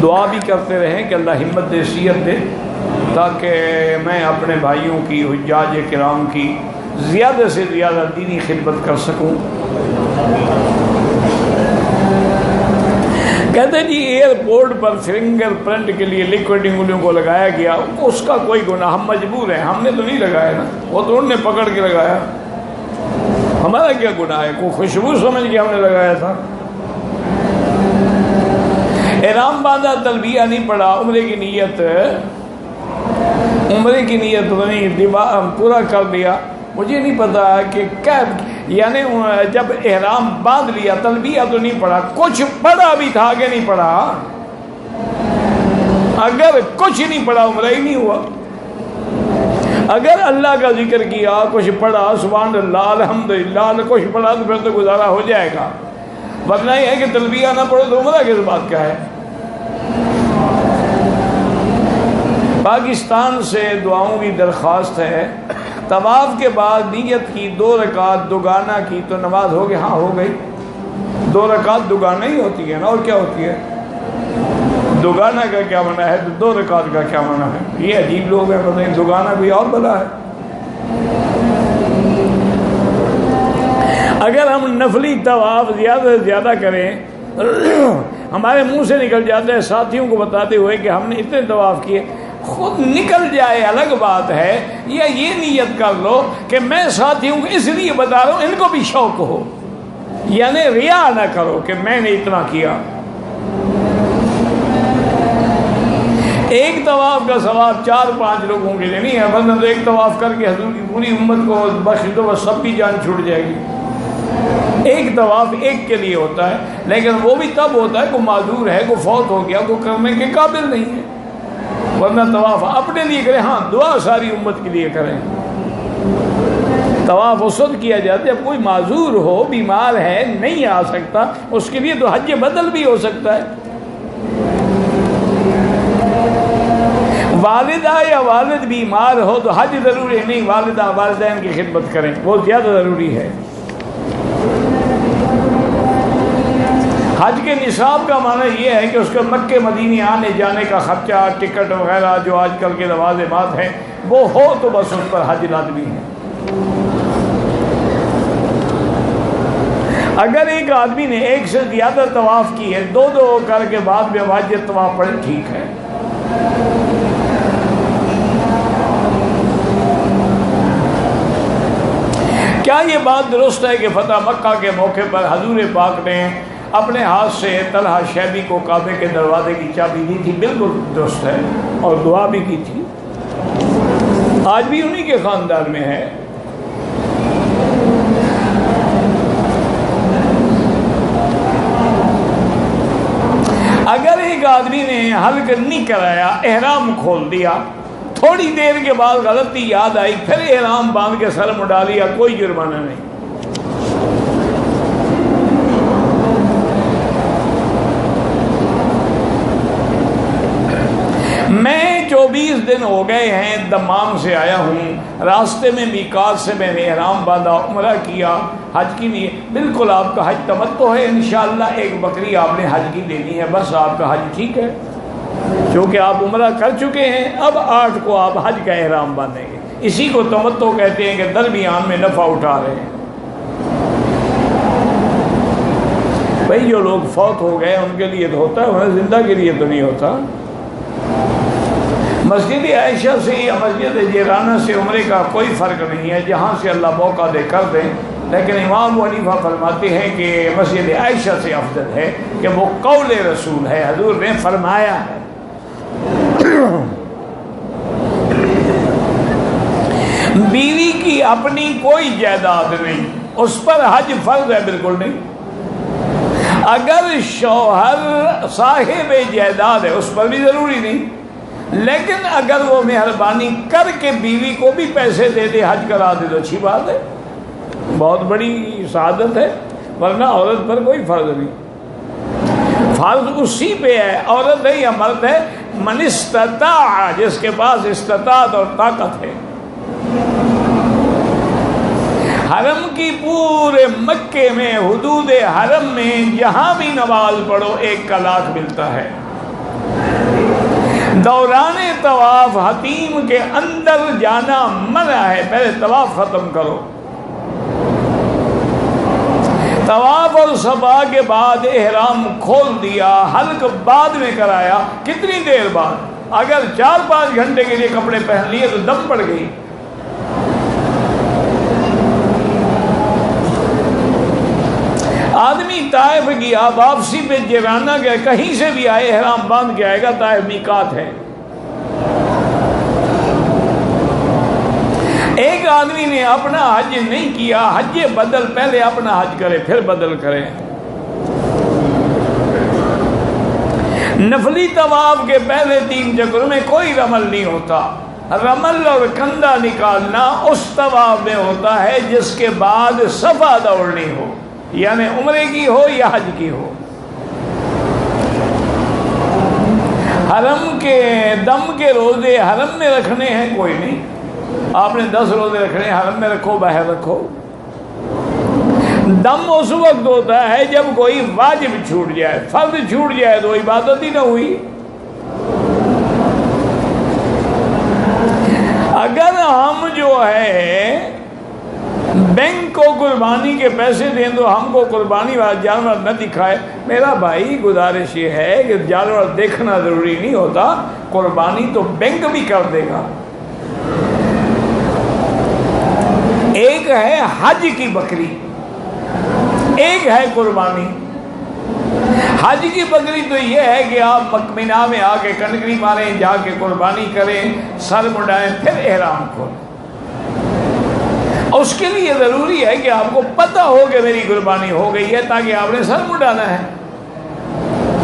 دعا بھی کرتے رہیں کہ اللہ ہمت دے، صحت دے، تاکہ میں اپنے بھائیوں کی، حجاج کرام کی زیادہ سے زیادہ دینی خدمت کر سکوں۔ کہتے جی ایئرپورٹ پر فنگر پرنٹ کے لیے لیکوڈ انگلیوں کو لگایا گیا، اس کا کوئی گناہ، ہم مجبور ہیں، ہم نے تو نہیں لگایا نا، وہ تو انہوں نے پکڑ کے لگایا، ہمارا کیا گناہ ہے؟ کوئی خوشبو سمجھ کے ہم نے لگایا تھا۔ احرام باندھا، تلبیہ نہیں پڑا، عمرے کی نیت نہیں پورا کر دیا، مجھے نہیں پتا کہ کب، یعنی جب احرام باندھ لیا تلبیہ تو نہیں پڑا، کچھ پڑھا بھی تھا کہ نہیں پڑھا؟ اگر کچھ نہیں پڑھا عمرہ ہی نہیں ہوا۔ اگر اللہ کا ذکر کیا، کچھ پڑھا، سبحان اللہ الحمدللہ، کچھ پڑھا تو پھر تو گزارا ہو جائے گا، ورنہ یہ ہے کہ تلبیہ نہ پڑھو تو عمرہ کس بات کا ہے۔ پاکستان سے دعاؤں کی درخواست ہے، طواف کے بعد نیت کی 2 رکعت دوگانہ کی تو نماز ہو گئی؟ ہاں ہو گئی، 2 رکعت دوگانہ ہی ہوتی ہے نا، اور کیا ہوتی ہے؟ دوگانہ کا کیا معنی ہے تو 2 رکعت کا کیا معنی ہے؟ یہ عجیب لوگ ہیں، پتہ نہیں دوگانہ بھی اور بلا ہے۔ اگر ہم نفلی طواف زیادہ سے زیادہ کریں، ہمارے منہ سے نکل جاتا ہے ساتھیوں کو بتاتے ہوئے کہ ہم نے اتنے طواف کیے، خود نکل جائے الگ بات ہے، یا یہ نیت کر لو کہ میں ساتھیوں کو اس لیے بتا رہا ہوں ان کو بھی شوق ہو، یعنی ریا نہ کرو کہ میں نے اتنا کیا۔ ایک طواف کا ثواب 4-5 لوگوں کے لیے نہیں ہے، ورنہ تو ایک طواف کر کے حضور کی پوری امت کو بخش دو، بس سب کی جان چھوٹ جائے گی۔ ایک طواف ایک کے لیے ہوتا ہے، لیکن وہ بھی تب ہوتا ہے کوئی معذور ہے، کوئی فوت ہو گیا، کوئی کرنے کے قابل نہیں ہے، ورنہ طواف اپنے لیے کریں، ہاں دعا ساری امت کے لیے کریں۔ طواف اس وقت کیا جاتا ہے جب کوئی معذور ہو، بیمار ہے، نہیں آ سکتا، اس کے لیے تو حج بدل بھی ہو سکتا ہے۔ والدہ یا والد بیمار ہو تو حج ضروری نہیں، والدہ والدین کی خدمت کریں، وہ زیادہ ضروری ہے۔ حج کے نصاب کا معنی یہ ہے کہ اس کا مکہ مدینے آنے جانے کا خرچہ، ٹکٹ وغیرہ جو آج کل کے لوازمات ہیں وہ ہو تو بس اس پر حج لازمی ہے۔ اگر ایک آدمی نے ایک سے زیادہ طواف کی ہے، 2 کر کے بعد میں واجب طواف پڑھے، ٹھیک ہے۔ کیا یہ بات درست ہے کہ فتح مکہ کے موقع پر حضور پاک نے اپنے ہاتھ سے طلحہ شیبی کو کعبے کے دروازے کی چابی دی تھی؟ بالکل درست ہے، اور دعا بھی کی تھی، آج بھی انہی کے خاندان میں ہے۔ اگر ایک آدمی نے حلق نہیں کرایا، احرام کھول دیا، تھوڑی دیر کے بعد غلطی یاد آئی، پھر احرام باندھ کے سر مڈا لیا، کوئی جرمانہ نہیں۔ میں 24 دن ہو گئے ہیں دمام سے آیا ہوں، راستے میں میقات سے میں نے احرام باندھا، عمرہ کیا، حج کی لیے، بالکل آپ کا حج تمتع ہے، انشاءاللہ ایک بکری آپ نے حج کی دینی ہے، بس آپ کا حج ٹھیک ہے، کیونکہ آپ عمرہ کر چکے ہیں، اب 8 کو آپ حج کا احرام باندھیں گے، اسی کو تمتع کہتے ہیں کہ درمیان میں نفع اٹھا رہے ہیں۔ بھئی جو لوگ فوت ہو گئے ان کے لیے تو ہوتا ہے، انہیں زندہ کے لیے تو نہیں ہوتا۔ مسجد عائشہ سے یا مسجد جیرانہ سے عمرے کا کوئی فرق نہیں ہے، جہاں سے اللہ موقع دے کر دیں، لیکن امام ابو حنیفہ فرماتے ہیں کہ مسجد عائشہ سے افضل ہے کہ وہ قول رسول ہے، حضور نے فرمایا ہے۔ بیوی کی اپنی کوئی جائیداد نہیں، اس پر حج فرض ہے؟ بالکل نہیں۔ اگر شوہر صاحب جائیداد ہے اس پر بھی ضروری نہیں، لیکن اگر وہ مہربانی کر کے بیوی کو بھی پیسے دے دے، حج کرا دے تو اچھی بات ہے، بہت بڑی سعادت ہے، ورنہ عورت پر کوئی فرض نہیں۔ فرض اسی پہ ہے، عورت ہے یا مرد ہے، من استطاع، جس کے پاس استطاعت اور طاقت ہے۔ حرم کی پورے مکے میں، حدود حرم میں جہاں بھی نماز پڑھو 1 کا 1,00,000 ملتا ہے، دوران طواف حتیم کے اندر جانا منع ہے، پہلے طواف ختم کرو۔ طواف اور صفا کے بعد احرام کھول دیا، حلق بعد میں کرایا، کتنی دیر بعد؟ اگر 4-5 گھنٹے کے لیے کپڑے پہن لیے تو دم پڑ گئی۔ آدمی طائف گیا، واپسی پہ جیرانہ گیا، کہیں سے بھی آئے احرام باندھ کے آئے گا، طائف میقات ہے۔ ایک آدمی نے اپنا حج نہیں کیا، حج بدل، پہلے اپنا حج کرے پھر بدل کرے۔ نفلی طواف کے پہلے 3 چکروں میں کوئی رمل نہیں ہوتا۔ رمل اور کندھا نکالنا اس طواف میں ہوتا ہے جس کے بعد صفا دوڑنی ہو، یعنی عمرے کی ہو یا حج کی ہو۔ حرم کے دم کے روزے حرم میں رکھنے ہیں کوئی نہیں، آپ نے 10 روزے رکھنے ہیں، حرم میں رکھو، باہر رکھو۔ دم اس وقت ہوتا ہے جب کوئی واجب چھوٹ جائے، فرض چھوٹ جائے تو عبادت ہی نہ ہوئی۔ اگر ہم جو ہے بینک کو قربانی کے پیسے دیں تو ہم کو قربانی والا جانور نہ دکھائے، میرا بھائی گزارش یہ ہے کہ جانور دیکھنا ضروری نہیں ہوتا، قربانی تو بینک بھی کر دے گا۔ ایک ہے حج کی بکری، ایک ہے قربانی۔ حج کی بکری تو یہ ہے کہ آپ مینا میں آ کے کنکری ماریں، جا کے قربانی کریں، سر مڈائیں، پھر احرام کھولیں۔ اس کے لیے ضروری ہے کہ آپ کو پتہ ہو کہ میری قربانی ہو گئی ہے، تاکہ آپ نے سر مڈانا ہے۔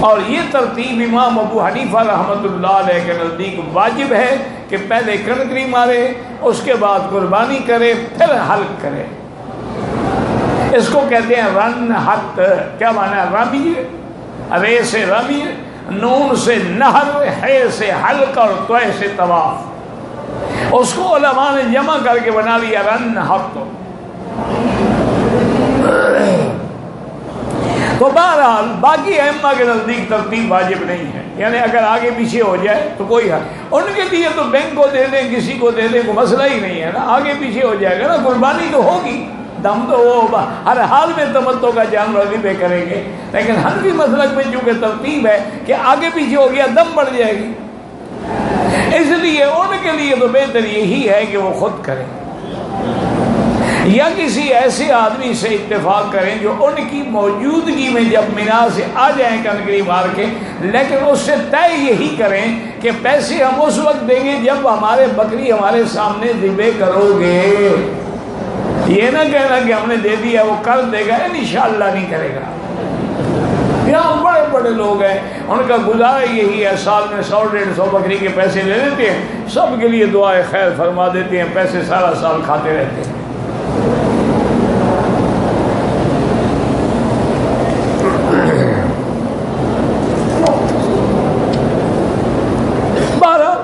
اور یہ ترتیب امام ابو حنیفہ رحمۃ اللہ علیہ کے نزدیک واجب ہے کہ پہلے کنکری مارے، اس کے بعد قربانی کرے، پھر حلق کرے۔ اس کو کہتے ہیں رن حت۔ کیا معنی ہے؟ رمی، رے سے رمی، نون سے نہر، ہے سے حلق اور توے سے طواف۔ اس کو علماء نے جمع کر کے بنا لیا رن حت۔ تو بہرحال باقی ائمہ کے نزدیک ترتیب واجب نہیں ہے، یعنی اگر آگے پیچھے ہو جائے تو کوئی حل، ان کے لیے تو بینک کو دے دیں، کسی کو دے دیں، کوئی مسئلہ ہی نہیں ہے نا، آگے پیچھے ہو جائے گا نا، قربانی تو ہوگی، دم تو وہ ہر حال میں تمتع کا جانور ذبح کریں گے۔ لیکن حنفی مسلک میں چونکہ ترتیب ہے کہ آگے پیچھے ہو گیا دم بڑھ جائے گی، اس لیے ان کے لیے تو بہتر یہی ہے کہ وہ خود کریں یا کسی ایسے آدمی سے اتفاق کریں جو ان کی موجودگی میں جب مینا سے آ جائیں کنکری مار کے، لیکن اس سے طے یہی کریں کہ پیسے ہم اس وقت دیں گے جب ہمارے بکری ہمارے سامنے ذبح کرو گے۔ یہ نہ کہنا کہ ہم نے دے دیا وہ کر دے گا، انشاءاللہ نہیں کرے گا۔ یہاں بڑے بڑے لوگ ہیں، ان کا گزارا یہی ہے، سال میں 100-150 بکری کے پیسے لے لیتے ہیں، سب کے لیے دعائے خیر فرما دیتے ہیں، پیسے سارا سال کھاتے رہتے ہیں۔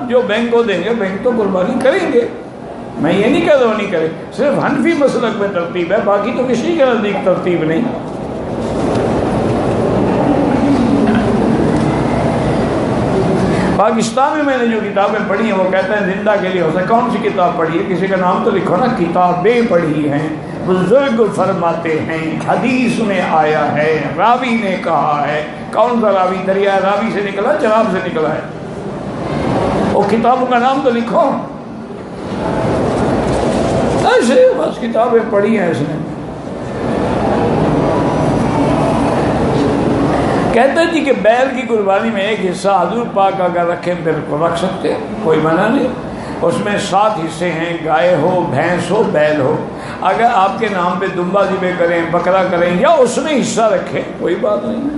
جو بینک کو دیں گے بینک تو قربانی کریں گے، میں یہ نہیں کہہ رہا نہیں کریں، صرف حنفی مسلک میں ترتیب ہے، باقی تو کسی کے نزدیک ترتیب نہیں۔ پاکستان میں نے جو کتابیں پڑھی ہیں وہ کہتے ہیں زندہ کے لیے ہو سکتا، کون سی کتاب پڑھی ہے؟ کسی کا نام تو لکھو نا۔ کتابیں پڑھی ہیں، بزرگ فرماتے ہیں، حدیث میں آیا ہے، راوی نے کہا ہے۔ کون سا راوی؟ دریا راوی سے نکلا، جناب سے نکلا ہے، وہ کتابوں کا نام تو لکھو۔ ایسے بس کتابیں پڑھی ہیں اس نے۔ کہتے جی کہ بیل کی قربانی میں ایک حصہ حضور پاک اگر رکھیں بالکل رکھ سکتے، کوئی منع نہیں۔ اس میں 7 حصے ہیں، گائے ہو، بھینس ہو، بیل ہو۔ اگر آپ کے نام پہ دمبا ذبح کریں، بکرا کریں، یا اس میں حصہ رکھیں، کوئی بات نہیں۔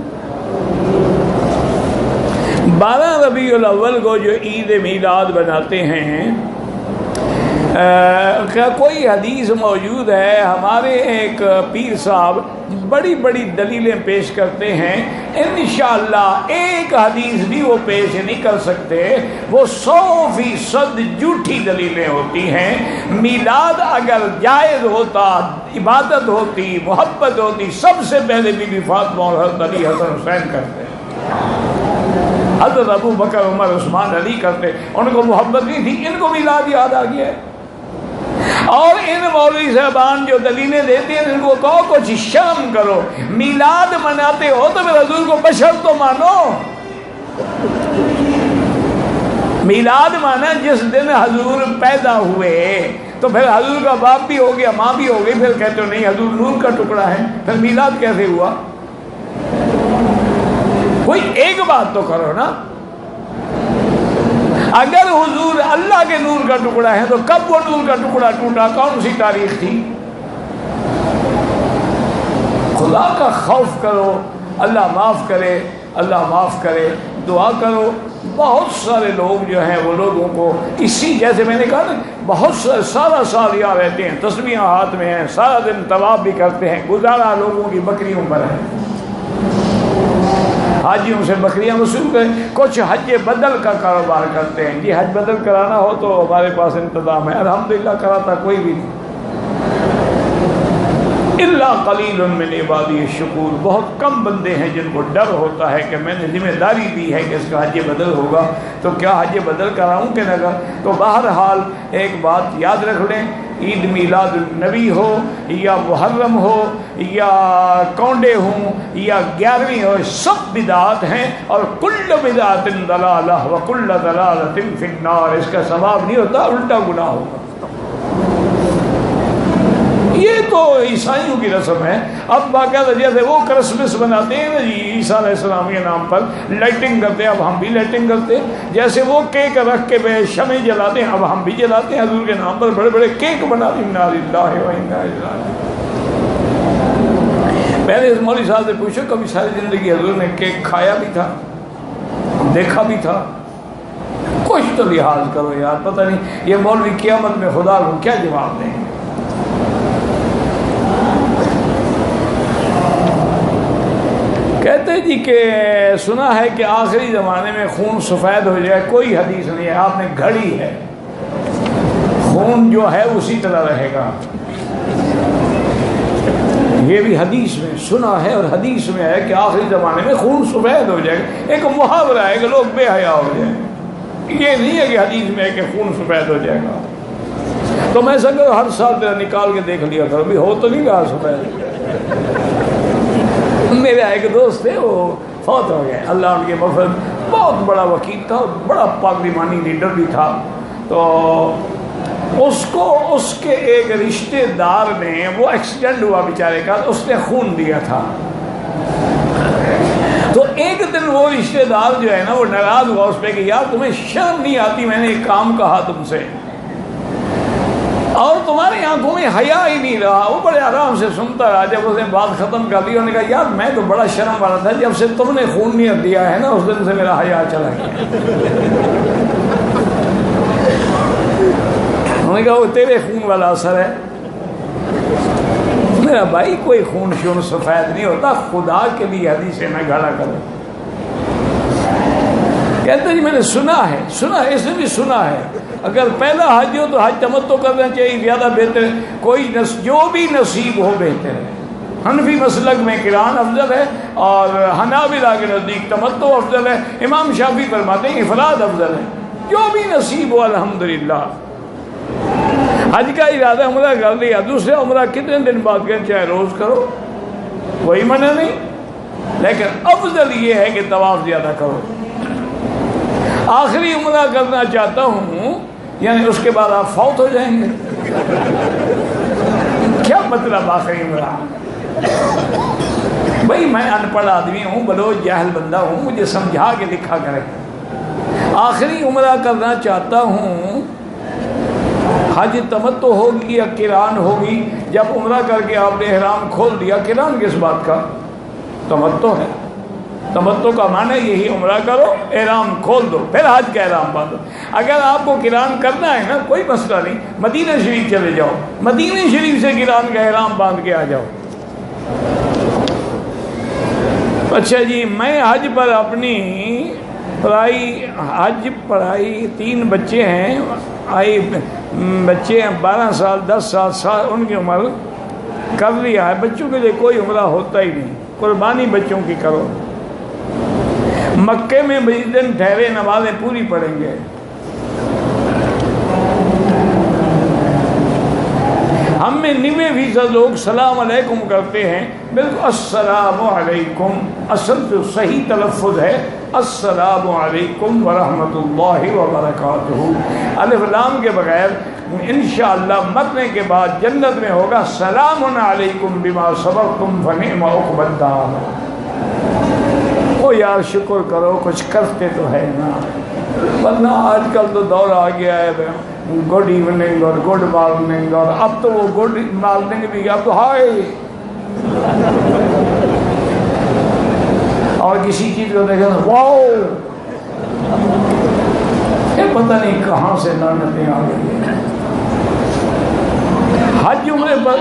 12 ربیع الاول کو جو عید میلاد بناتے ہیں، کوئی حدیث موجود ہے؟ ہمارے ایک پیر صاحب بڑی بڑی دلیلیں پیش کرتے ہیں، انشاءاللہ ایک حدیث بھی وہ پیش نہیں کر سکتے، وہ 100% جھوٹی دلیلیں ہوتی ہیں۔ میلاد اگر جائز ہوتا، عبادت ہوتی، محبت ہوتی، سب سے پہلے بی بی فاطمہ اور حضرت علی حسن حسین کرتے۔ حضرت حضرت ابو بکر عمر عثمان علی کرتے، ان کو محبت نہیں تھی، ان کو میلاد یاد آ گیا ہے۔ اور ان مولوی صاحبان جو دلیلیں دیتے ہیں ان کو کہو کچھ شرم کرو، میلاد مناتے ہو تو پھر حضور کو بشر تو مانو۔ میلاد مانا جس دن حضور پیدا ہوئے، تو پھر حضور کا باپ بھی ہو گیا، ماں بھی ہو گئی، پھر کہتے ہو نہیں حضور نور کا ٹکڑا ہے، پھر میلاد کیسے ہوا؟ کوئی ایک بات تو کرو نا۔ اگر حضور اللہ کے نور کا ٹکڑا ہے تو کب وہ نور کا ٹکڑا ٹوٹا، کون سی تاریخ تھی؟ خدا کا خوف کرو، اللہ معاف کرے، اللہ معاف کرے، دعا کرو۔ بہت سارے لوگ جو ہیں وہ لوگوں کو اسی، جیسے میں نے کہا نا، بہت سارے سارا سال یہاں رہتے ہیں، تسبیحاں ہاتھ میں ہیں، سارا دن طواف بھی کرتے ہیں، گزارا لوگوں کی بکریوں پر ہے، حاجیوں سے بکریاں وصول کریں، کچھ حج بدل کا کاروبار کرتے ہیں، جی حج بدل کرانا ہو تو ہمارے پاس انتظام ہے، الحمدللہ کراتا کوئی بھی نہیں۔ اللہ قلیل من عبادی الشکور، بہت کم بندے ہیں جن کو ڈر ہوتا ہے کہ میں نے ذمہ داری دی ہے کہ اس کا حج بدل ہوگا تو کیا حج بدل کراؤں کہ نہ۔ تو بہرحال ایک بات یاد رکھ لیں، عید میلاد النبی ہو یا محرم ہو یا کونڈے ہوں یا 11ویں ہو، سب بدعات ہیں، اور کل بدعت ضلالہ وکل ضلالۃ فی النار، اس کا ثواب نہیں ہوتا، الٹا گناہ ہوگا۔ یہ تو عیسائیوں کی رسم ہے۔ اب باقاعدہ جیسے وہ کرسمس بناتے ہیں نا جی عیسیٰ علیہ السلام کے نام پر، لائٹنگ کرتے ہیں، اب ہم بھی لائٹنگ کرتے ہیں، جیسے وہ کیک رکھ کے شمع جلاتے ہیں اب ہم بھی جلاتے ہیں، حضور کے نام پر بڑے بڑے کیک بناتے ہیں۔ انا للہ و انا الیہ راجعون۔ میں نے اس مولوی صاحب سے پوچھا کبھی ساری زندگی حضور نے کیک کھایا بھی تھا، دیکھا بھی تھا؟ کچھ تو لحاظ کرو یار، پتہ نہیں یہ مولوی قیامت میں خدا کو کیا جواب دیں گے۔ کہتے جی کہ سنا ہے کہ آخری زمانے میں خون سفید ہو جائے، کوئی حدیث نہیں ہے، آپ نے گھڑی ہے، خون جو ہے اسی طرح رہے گا، یہ بھی حدیث میں سنا ہے، اور حدیث میں ہے کہ آخری زمانے میں خون سفید ہو جائے گا، ایک محاورہ ہے کہ لوگ بے حیا ہو جائیں، یہ نہیں ہے کہ حدیث میں ہے کہ خون سفید ہو جائے گا۔ تو میں سکتا ہر سال تیرا نکال کے دیکھ لیا تھا، ابھی ہو تو نہیں رہا سفید۔ میرے ایک دوست تھے وہ فوت ہو گئے، اللہ ان کے مغفرت، بہت بڑا وکیل تھا، بڑا پارلیمانی لیڈر بھی تھا، تو اس کو اس کے ایک رشتہ دار نے، وہ ایکسیڈنٹ ہوا بیچارے کا، اس نے خون دیا تھا، تو ایک دن وہ رشتہ دار جو ہے نا وہ ناراض ہوا اس پہ کہ یار تمہیں شرم نہیں آتی، میں نے ایک کام کہا تم سے اور تمہاری آنکھوں میں حیا ہی نہیں رہا۔ وہ بڑے آرام سے سنتا رہا، جب اس نے بات ختم کر لی انہوں نے کہا یار میں تو بڑا شرم والا تھا، جب سے تم نے خون نہیں دیا ہے نا اس دن سے میرا حیا چلا گیا۔ انہوں نے کہا وہ تیرے خون والا اثر ہے۔ میرا بھائی کوئی خون شون سفید نہیں ہوتا، خدا کے لیے حدیثیں نہ گھڑا کرو۔ کہتے جی میں نے سنا ہے، اس نے بھی سنا ہے، اگر پہلا حج ہو تو حج تمتع کرنا چاہیے، زیادہ بہتر ہے، کوئی جو بھی نصیب ہو بہتر ہے۔ حنفی مسلک میں قران افضل ہے اور حنابلہ کے نزدیک تمتع افضل ہے، امام شافعی فرماتے ہیں افراد افضل ہے، جو بھی نصیب ہو الحمدللہ۔ حج کا ارادہ عمرہ کر لیا، دوسرا عمرہ کتنے دن بعد کریں، چاہے روز کرو، کوئی منع نہیں، لیکن افضل یہ ہے کہ طواف زیادہ کرو۔ آخری عمرہ کرنا چاہتا ہوں یعنی اس کے بعد آپ فوت ہو جائیں گے، کیا مطلب آخری عمرہ؟ بھائی میں ان پڑھ آدمی ہوں، بلوچ جاہل بندہ ہوں، مجھے سمجھا کے لکھا کرے۔ آخری عمرہ کرنا چاہتا ہوں، حج تمتع ہوگی یا قران ہوگی؟ جب عمرہ کر کے آپ نے احرام کھول دیا، قران کس بات کا؟ تمتع ہے۔ تمتع کا معنی یہی، عمرہ کرو احرام کھول دو پھر حج کا احرام باندھو۔ اگر آپ کو قران کرنا ہے نا کوئی مسئلہ نہیں، مدینہ شریف چلے جاؤ، مدینہ شریف سے قران کا احرام باندھ کے آ جاؤ۔ اچھا جی میں حج پر اپنی پڑھائی 3 بچے ہیں، بچے ہیں 12 سال 10 سال ان کی عمر کر لیا ہے، بچوں کے لیے کوئی عمرہ ہوتا ہی نہیں، قربانی بچوں کی کرو۔ مکے میں 20 دن ٹھہرے، نمازیں پوری پڑھیں گے۔ ہم میں 90% لوگ سلام علیکم کرتے ہیں، بالکل السلام علیکم، اصل تو صحیح تلفظ ہے السلام علیکم ورحمۃ اللہ وبرکاتہ، الف لام کے بغیر۔ انشاءاللہ مرنے کے بعد جنت میں ہوگا سلام علیکم بما صبرتم فنعم عقبی الدار۔ او یار شکر کرو، کچھ کرتے تو ہے نا، ورنہ آج کل تو دور آ گیا ہے گڈ ایوننگ اور گڈ مارننگ، اور اب تو وہ گڈ مارننگ بھی، اب تو ہائے، اور کسی چیز کو دیکھا واو، یہ پتہ نہیں کہاں سے لعنتیں آ گئی۔ حج عمرے پر